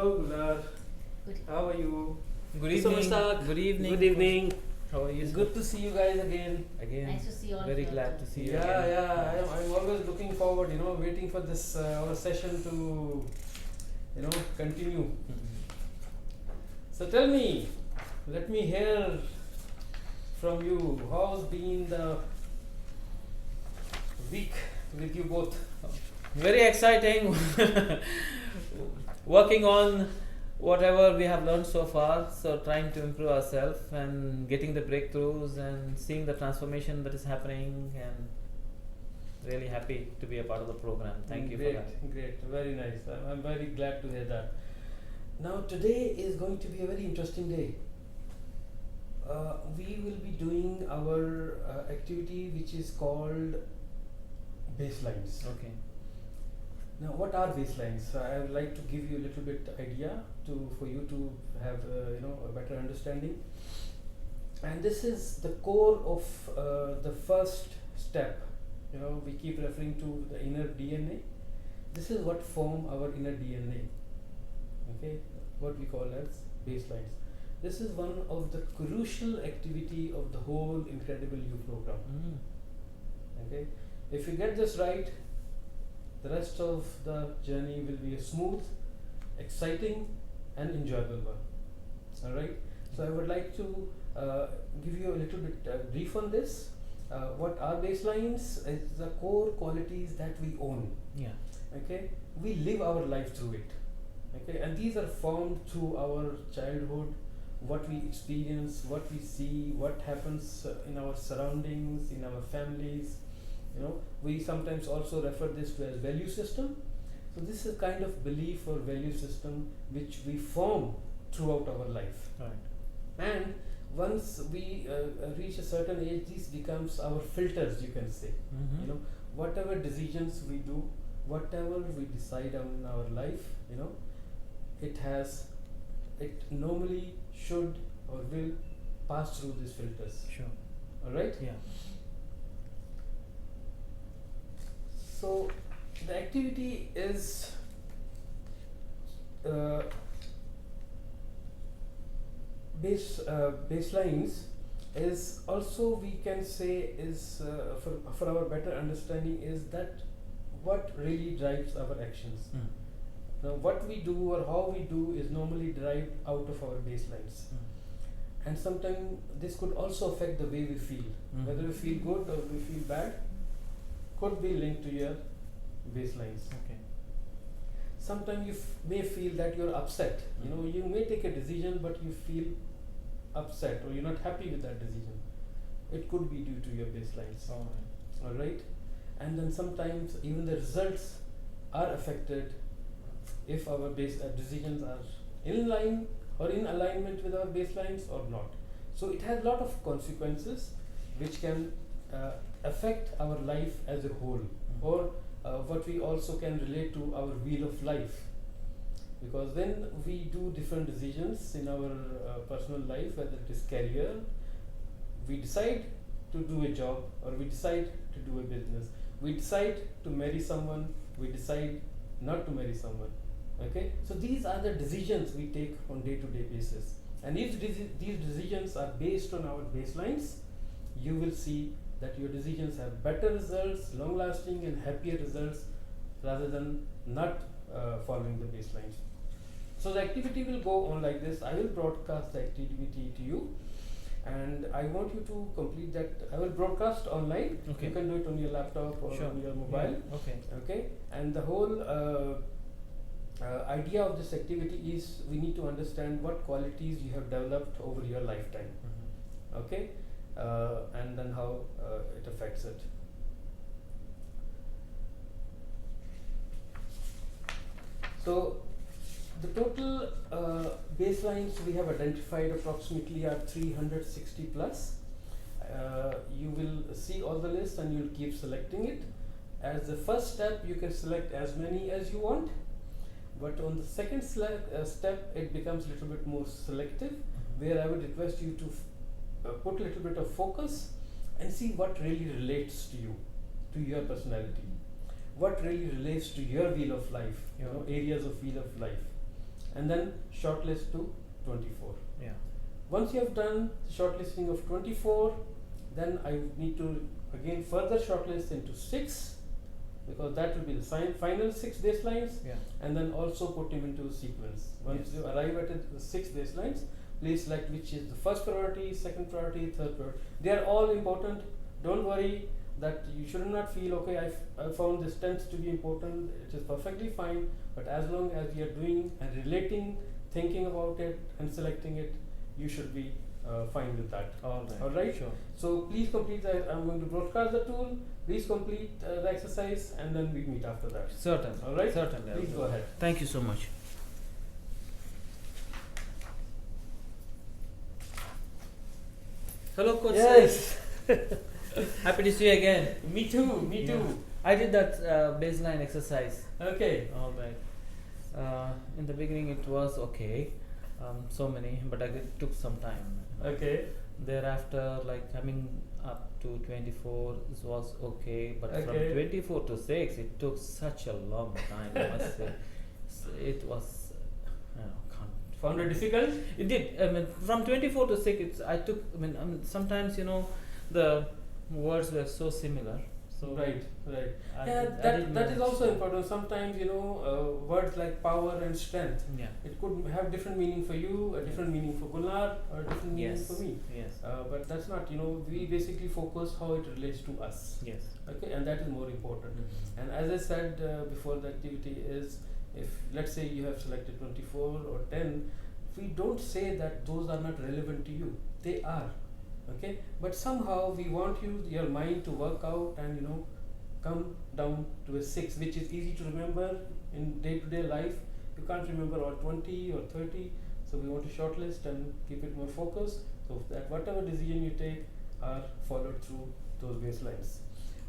Hello, Gulnar. Good. How are you? Good Mr. evening. Mustaq, Good evening. Good evening. How are you? sir? Good to see you guys again. Again. Nice to see you all Very here glad too. to see you Yeah, again. I'm always looking forward, waiting for this our session to, continue. So tell me, let me hear from you. How's been the week with you both? Very exciting. Working on whatever we have learned so far. So trying to improve ourselves and getting the breakthroughs and seeing the transformation that is happening, and really happy to be a part of the program. Thank you for that. Great, very nice. I'm very glad to hear that. Now today is going to be a very interesting day. We will be doing our activity which is called baselines. Okay. Now, what are baselines? I would like to give you a little bit idea for you to have a better understanding. And this is the core of the first step. We keep referring to the inner DNA. This is what form our inner DNA. Okay, what we call as baselines. This is one of the crucial activity of the whole Incredible You program. Okay, if you get this right, the rest of the journey will be a smooth, exciting, and enjoyable one. All right. So I would like to give you a little bit brief on this. What are baselines? Is the core qualities that we own. Yeah. Okay. We live our life through it. Okay. And these are formed through our childhood, what we experience, what we see, what happens in our surroundings, in our families. We sometimes also refer this to as value system. So this is a kind of belief or value system which we form throughout our life. Right. And once we reach a certain age, this becomes our filters, you can say. Whatever decisions we do, whatever we decide on in our life, it normally should or will pass through these filters. Sure. All right. Yeah. So the activity is baselines is also, we can say, is for our better understanding, is that what really drives our actions. Now what we do or how we do is normally derived out of our baselines. And sometimes this could also affect the way we feel. Whether we feel good or we feel bad could be linked to your baselines. Okay. Sometimes you may feel that you're upset. You may take a decision but you feel upset or you're not happy with that decision. It could be due to your baselines. All right. And then sometimes even the results are affected if our decisions are in line or in alignment with our baselines or not. So it has a lot of consequences which can affect our life as a whole, or what we also can relate to our wheel of life. Because when we do different decisions in our personal life, whether it is career, we decide to do a job, or we decide to do a business, we decide to marry someone, we decide not to marry someone. Okay, so these are the decisions we take on day-to-day basis, and if these decisions are based on our baselines, you will see that your decisions have better results, long-lasting and happier results, rather than not following the baselines. So the activity will go on like this. I will broadcast the activity to you, and I want you to complete that. I will broadcast online. Okay. You can do it on your laptop or Sure. on your mobile. Yeah. Okay. Okay, and the whole idea of this activity is we need to understand what qualities you have developed over your lifetime. Okay, and then how it affects it. So the total baselines we have identified approximately are 360 plus. You will see all the list and you'll keep selecting it. As the first step, you can select as many as you want, but on the second step, it becomes a little bit more selective, where I would request you to put a little bit of focus and see what really relates to you, to your personality, what really relates to your wheel of life, areas of wheel of life. and then shortlist to 24. Yeah. Once you have done shortlisting of 24, then I need to again further shortlist into 6, because that will be the final 6 baselines, Yeah. and then also put them into a sequence. Once Yes. you arrive at the 6 baselines, please select which is the first priority, second priority, third priority. They are all important. Don't worry that you should not feel, okay, I found this 10th to be important. It is perfectly fine, but as long as you are doing and relating, thinking about it and selecting it, you should be fine with that. All right. All right? Sure. So please complete that. I'm going to broadcast the tool. Please complete the exercise, and then we meet after that. Certainly. All right? Certainly. I'll Please do go that. ahead. Thank you so much. Hello, Coach. Yes. Happy to see you again. Me too. Me Yeah. too. I did that baseline exercise. Okay. All right. In the beginning, it was okay. So many, but it took some time. Okay. Thereafter, like coming up to 24 was okay, but from Okay. 24 to 6, it took such a long time. I must say, it was. Can't. Found it difficult? It did. I mean, from 24 to 6, I took. I mean, sometimes the words were so similar. So Right. Right. I Yeah. did- I That didn't that is manage. also important. Sometimes words like power and strength. Yeah. It could have different meaning for you, a different meaning for Gulnar, or a different meaning Yes. for me. Yes. But that's not. We basically focus how it relates to us. Yes. Okay, and that is more important. And as I said before, the activity is, if let's say you have selected 24 or 10, we don't say that those are not relevant to you. They are. Okay, but somehow we want your mind to work out and come down to a 6, which is easy to remember in day-to-day life. You can't remember all 20 or 30, so we want to shortlist and keep it more focused, so that whatever decision you take are followed through those baselines.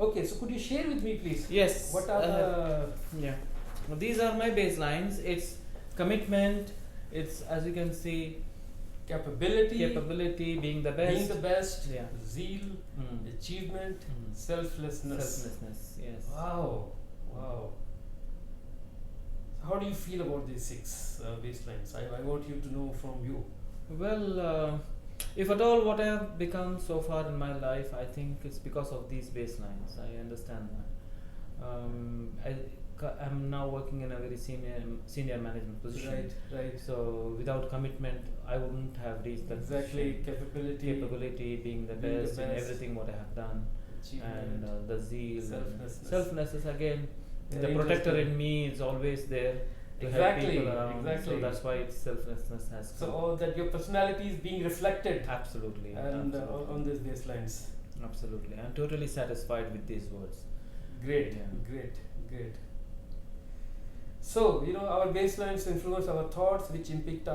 Okay, so could you share with me, please? Yes. What are the Yeah. Well, these are my baselines. It's commitment. It's, as you can see, capability, being the best. being the best, Yeah. zeal, Mm. achievement, Mm. selflessness. Selflessness. Yes. Wow, wow. How do you feel about these 6 baselines? I want you to know from you. Well, if at all, what I have become so far in my life, I think it's because of these baselines. I understand that. I'm now working in a very senior management position. Right. So without commitment, I wouldn't have reached that Exactly. position. Capability, being the Being the best in best. everything what I have done, Achievement. and the zeal, Selflessness. selflessness again. Very The protector interesting. in me is always there to Exactly, help people around. exactly. So that's why its selflessness has So come. all that your personality is being reflected Absolutely. and absolutely. on these baselines. Absolutely. I'm totally satisfied with these words. Great, Yeah. great. So, our baselines influence our thoughts, which impact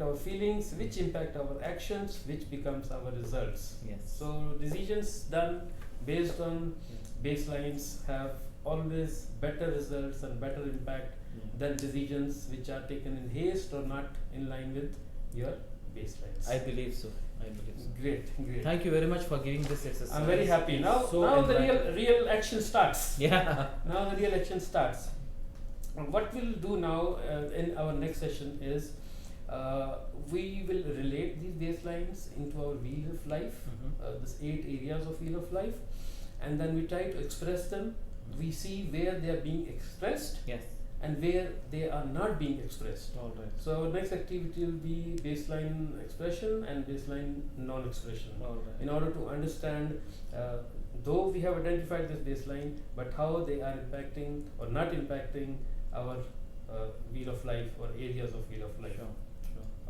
our feelings, which impact our actions, which becomes our results. Yes. So, decisions done based on baselines have always better results and better impact than decisions which are taken in haste or not in line with your baselines. I believe so. Great. Thank you very much for giving this exercise. I'm very happy. Now the real action starts. Yeah. Now the real action starts. What we'll do now in our next session is we will relate these baselines into our wheel of life, these 8 areas of wheel of life, and then we try to express them. We see where they are being expressed Yes. and where they are not being expressed. All right. So our next activity will be baseline expression and baseline non-expression. All right. In order to understand, though we have identified this baseline, but how they are impacting or not impacting our wheel of life or areas of wheel of life. Sure.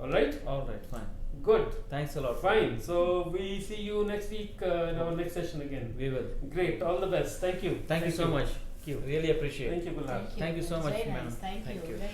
All right? All right. Fine. Good. Thanks a lot. Fine. So we see you next week in our next session again. We will. Great. All the best. Thank you. Thank you so much. Thank you. Really appreciate it. Thank you, Gulnar. Thank you so It's much, very ma'am. nice. Thank Thank you. you. Very